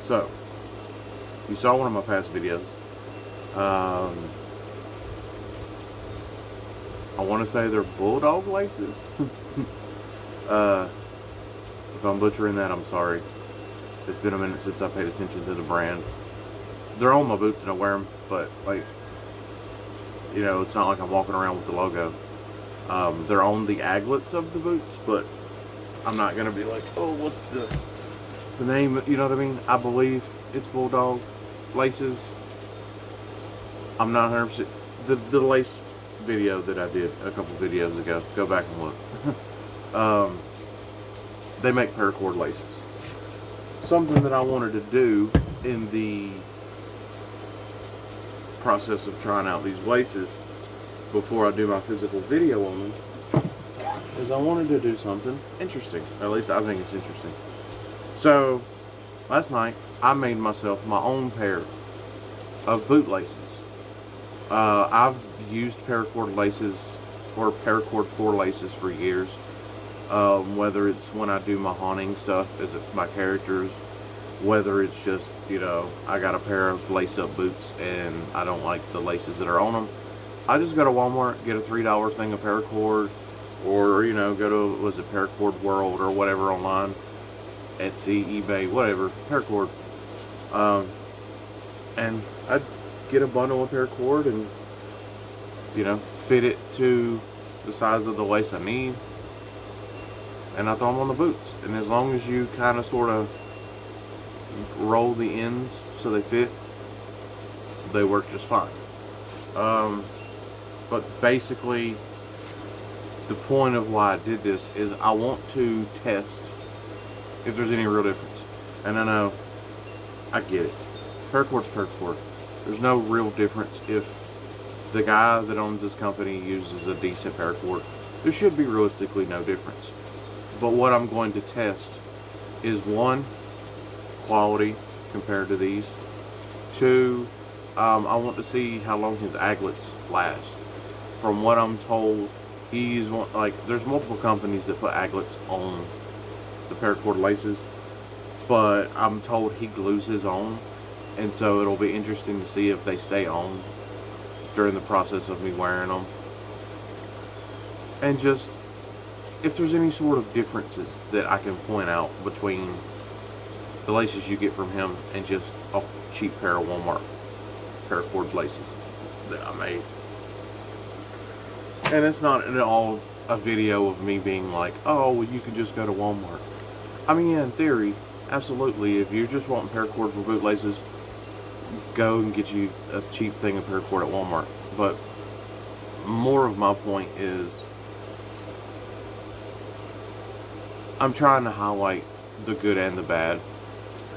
So, you saw one of my past videos. I want to say they're bulldog laces. If I'm butchering that, I'm sorry. It's been a minute since I paid attention to the brand. They're on my boots and I wear them, but like, you know, it's not like I'm walking around with the logo. They're on the aglets of the boots, but I'm not gonna be like, oh, what's the name? You know what I mean? I believe it's bulldog laces. I'm not 100%. The lace video that I did a couple videos ago, go back and look. They make paracord laces. Something that I wanted to do in the process of trying out these laces before I do my physical video on them is I wanted to do something interesting. At least I think it's interesting. So last night I made myself my own pair of boot laces. I've used paracord laces or paracord 4 laces for years. Whether it's when I do my haunting stuff as my characters, whether it's just, you know, I got a pair of lace-up boots and I don't like the laces that are on them, I just go to Walmart, get a $3 thing of paracord, or, you know, go to, was it Paracord World or whatever online, Etsy, eBay, whatever, paracord, and I'd get a bundle of paracord and, you know, fit it to the size of the lace I need, and I throw them on the boots. And as long as you kind of sort of roll the ends so they fit, they work just fine. But basically, the point of why I did this is I want to test if there's any real difference. And I know, I get it. Paracord's paracord. There's no real difference if the guy that owns this company uses a decent paracord. There should be realistically no difference. But what I'm going to test is, one, quality compared to these. Two, I want to see how long his aglets last. From what I'm told, he's one, like, there's multiple companies that put aglets on the paracord laces, but I'm told he glues his on, and so it'll be interesting to see if they stay on during the process of me wearing them, and just if there's any sort of differences that I can point out between the laces you get from him and just a cheap pair of Walmart paracord laces that I made. And it's not at all a video of me being like, oh, well, you can just go to Walmart. I mean, yeah, in theory, absolutely. If you're just wanting paracord for boot laces, go and get you a cheap thing of paracord at Walmart. But more of my point is, I'm trying to highlight the good and the bad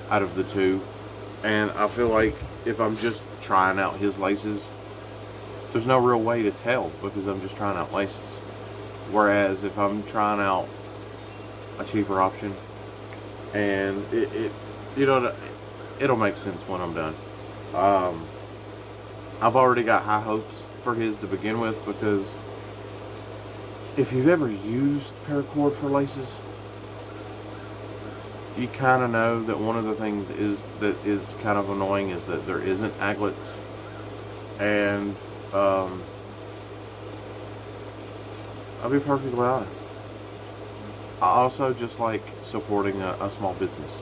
out of the two. And I feel like if I'm just trying out his laces, there's no real way to tell because I'm just trying out laces. Whereas if I'm trying out a cheaper option, and you know, it'll make sense when I'm done. I've already got high hopes for his to begin with, because if you've ever used paracord for laces, you kind of know that one of the things that is kind of annoying is that there isn't aglets. And I'll be perfectly honest, I also just like supporting a small business,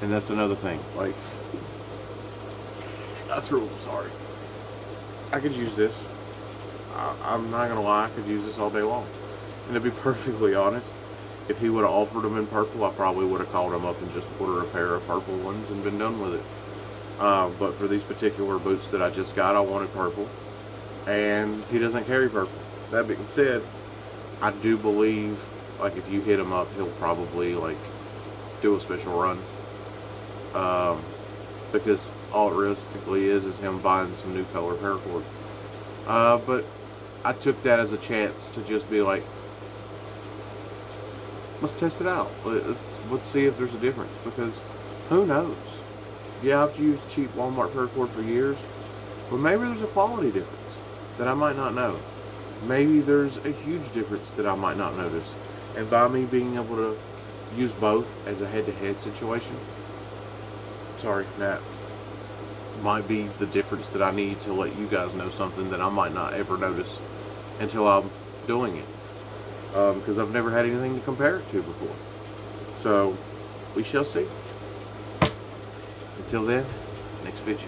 and that's another thing. Like, that's real sorry. I could use this. I'm not gonna lie, I could use this all day long. And to be perfectly honest, if he would have offered them in purple, I probably would have called him up and just ordered a pair of purple ones and been done with it. But for these particular boots that I just got, I wanted purple, and he doesn't carry purple. That being said, I do believe, like, if you hit him up, he'll probably, like, do a special run, because all it realistically is him buying some new color paracord. But I took that as a chance to just be like, let's test it out. Let's see if there's a difference, because who knows? Yeah, I've used cheap Walmart paracord for years, but maybe there's a quality difference that I might not know. Maybe there's a huge difference that I might not notice. And by me being able to use both as a head-to-head situation, sorry, that might be the difference that I need to let you guys know something that I might not ever notice until I'm doing it. Because I've never had anything to compare it to before. So, we shall see. Until then, next video.